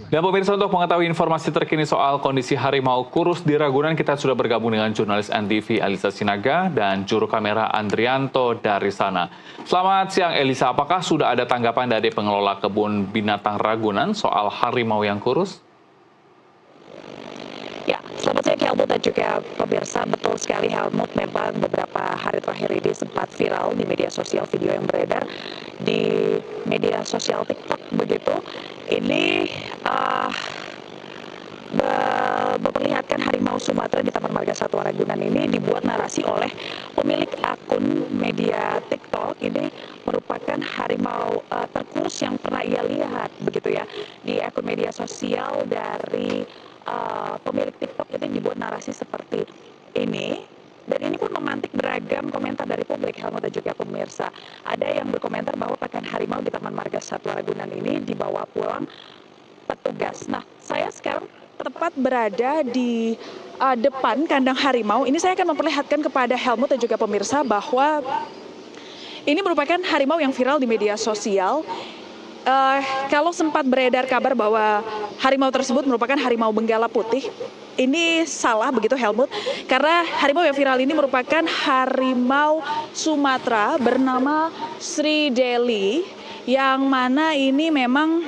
Dan pemirsa, untuk mengetahui informasi terkini soal kondisi harimau kurus di Ragunan, kita sudah bergabung dengan jurnalis NTV Elisa Sinaga dan juru kamera Andrianto dari sana. Selamat siang Elisa, apakah sudah ada tanggapan dari pengelola kebun binatang Ragunan soal harimau yang kurus? Ya, selamat siang Helmut dan juga pemirsa. Betul sekali Helmut, memang beberapa hari terakhir ini sempat viral di media sosial video yang beredar di media sosial TikTok begitu. Ini memperlihatkan harimau Sumatera di Taman Marga Satwa Ragunan ini dibuat narasi oleh pemilik akun media TikTok. Ini merupakan harimau terkurus yang pernah ia lihat begitu ya di akun media sosial dari pemilik TikTok. Ini dibuat narasi seperti ini, dan ini pun memantik beragam komentar dari publik, Helmut dan juga pemirsa. Ada yang berkomentar bahwa pakan harimau di Taman Marga Satwa Ragunan ini dibawa pulang petugas. Nah, saya sekarang tepat berada di depan kandang harimau. Ini saya akan memperlihatkan kepada Helmut dan juga pemirsa bahwa ini merupakan harimau yang viral di media sosial. Kalau sempat beredar kabar bahwa harimau tersebut merupakan harimau benggala putih, ini salah begitu Helmut, karena harimau yang viral ini merupakan harimau Sumatera bernama Sri Deli, yang mana ini memang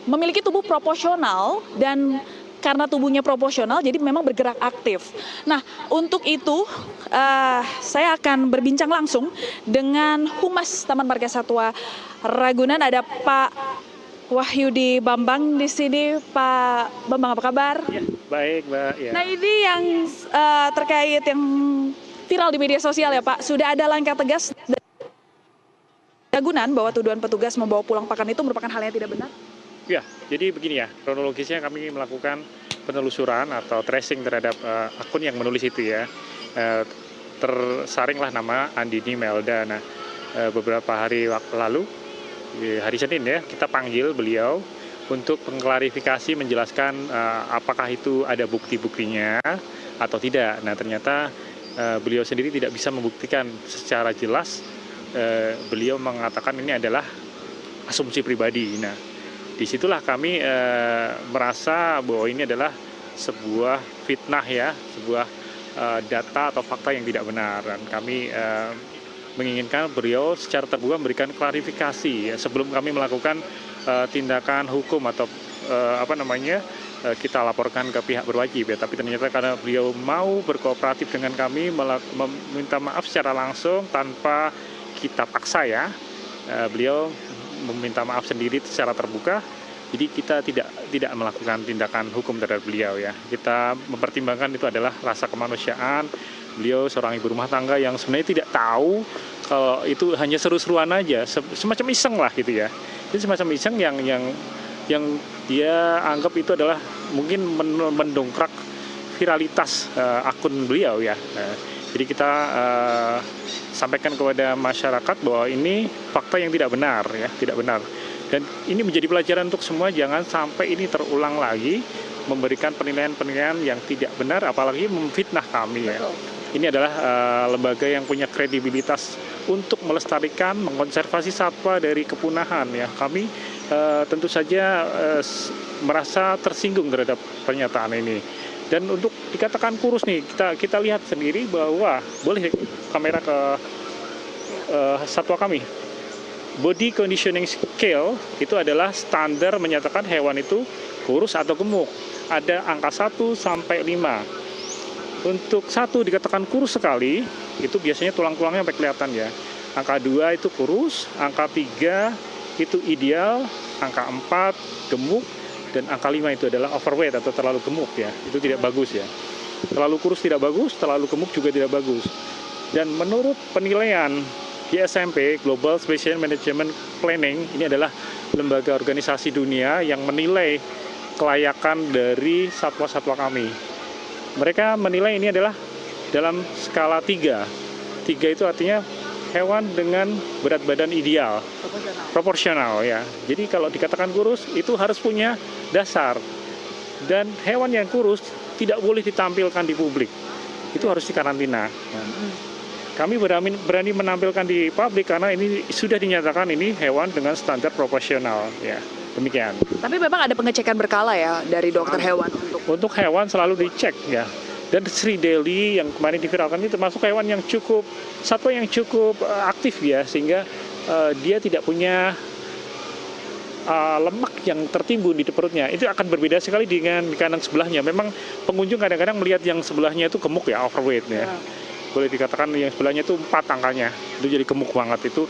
memiliki tubuh proporsional, dan karena tubuhnya proporsional jadi memang bergerak aktif. Nah, untuk itu saya akan berbincang langsung dengan Humas Taman Marga Satwa Ragunan. Ada Pak Wahyudi Bambang di sini. Pak Bambang, apa kabar? Ya, baik Mbak. Ya. Nah, ini yang terkait yang viral di media sosial ya Pak, sudah ada langkah tegas dari Ragunan bahwa tuduhan petugas membawa pulang pakan itu merupakan hal yang tidak benar? Ya, jadi begini ya, kronologisnya kami melakukan penelusuran atau tracing terhadap akun yang menulis itu ya. Tersaringlah nama Andini Melda. Nah, beberapa hari lalu, hari Senin ya, kita panggil beliau untuk mengklarifikasi, menjelaskan apakah itu ada bukti-buktinya atau tidak. Nah, ternyata beliau sendiri tidak bisa membuktikan secara jelas. Beliau mengatakan ini adalah asumsi pribadi. Nah, disitulah kami merasa bahwa ini adalah sebuah fitnah ya, sebuah data atau fakta yang tidak benar, dan kami menginginkan beliau secara terbuka memberikan klarifikasi ya, sebelum kami melakukan tindakan hukum atau kita laporkan ke pihak berwajib ya. Tapi ternyata karena beliau mau berkooperatif dengan kami, meminta maaf secara langsung tanpa kita paksa ya, beliau meminta maaf sendiri secara terbuka. Jadi kita tidak melakukan tindakan hukum terhadap beliau ya. Kita mempertimbangkan itu adalah rasa kemanusiaan. Beliau seorang ibu rumah tangga yang sebenarnya tidak tahu kalau itu hanya seru-seruan aja, semacam iseng lah gitu ya. Jadi semacam iseng yang dia anggap itu adalah mungkin mendongkrak viralitas akun beliau ya. Jadi kita sampaikan kepada masyarakat bahwa ini fakta yang tidak benar ya, tidak benar. Dan ini menjadi pelajaran untuk semua, jangan sampai ini terulang lagi, memberikan penilaian-penilaian yang tidak benar, apalagi memfitnah kami ya. Ini adalah lembaga yang punya kredibilitas untuk melestarikan, mengkonservasi satwa dari kepunahan ya. Kami tentu saja merasa tersinggung terhadap pernyataan ini. Dan untuk dikatakan kurus nih, kita lihat sendiri bahwa, boleh kamera ke satwa kami. Body conditioning scale itu adalah standar menyatakan hewan itu kurus atau gemuk. Ada angka 1 sampai 5. Untuk 1 dikatakan kurus sekali, itu biasanya tulang-tulangnya sampai kelihatan ya. Angka 2 itu kurus, angka 3 itu ideal, angka 4 gemuk, dan angka 5 itu adalah overweight atau terlalu gemuk ya. Itu tidak bagus ya. Terlalu kurus tidak bagus, terlalu gemuk juga tidak bagus. Dan menurut penilaian GSMP, Global Species Management Planning, ini adalah lembaga organisasi dunia yang menilai kelayakan dari satwa-satwa kami. Mereka menilai ini adalah dalam skala 3. 3 itu artinya hewan dengan berat badan ideal, proporsional ya. Jadi kalau dikatakan kurus itu harus punya dasar. Dan hewan yang kurus tidak boleh ditampilkan di publik. Itu harus dikarantina. Kami berani menampilkan di publik karena ini sudah dinyatakan ini hewan dengan standar proporsional ya. Demikian. Tapi memang ada pengecekan berkala ya dari dokter hewan Untuk hewan selalu dicek ya. Dan Sri Deli yang kemarin diviralkan itu termasuk hewan yang satwa yang cukup aktif ya, sehingga dia tidak punya lemak yang tertimbun di perutnya. Itu akan berbeda sekali dengan di kandang sebelahnya. Memang pengunjung kadang-kadang melihat yang sebelahnya itu gemuk ya, overweight ya. Boleh dikatakan yang sebelahnya itu 4 angkanya, itu jadi gemuk banget. Itu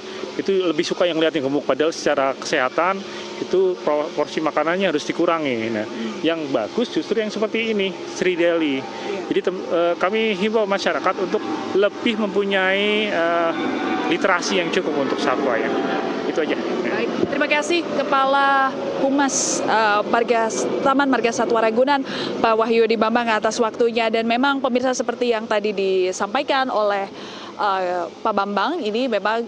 lebih suka yang lihat yang gemuk, padahal secara kesehatan itu porsi makanannya harus dikurangi. Nah, yang bagus justru yang seperti ini, Sri Deli. Jadi kami himbau masyarakat untuk lebih mempunyai literasi yang cukup untuk satwa ya. Itu aja. Baik, terima kasih Kepala Humas Taman Marga Satwa Ragunan, Pak Wahyudi Bambang atas waktunya. Dan memang pemirsa seperti yang tadi disampaikan oleh Pak Bambang, ini memang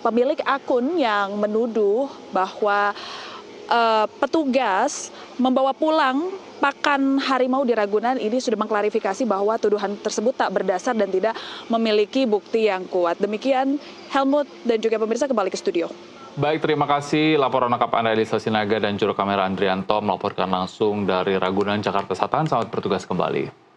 pemilik akun yang menuduh bahwa petugas membawa pulang pakan harimau di Ragunan ini sudah mengklarifikasi bahwa tuduhan tersebut tak berdasar dan tidak memiliki bukti yang kuat. Demikian Helmut dan juga pemirsa, kembali ke studio. Baik, terima kasih laporan lengkap Anda Elisa Sinaga dan juru kamera Andrianto melaporkan langsung dari Ragunan, Jakarta Selatan. Selamat bertugas kembali.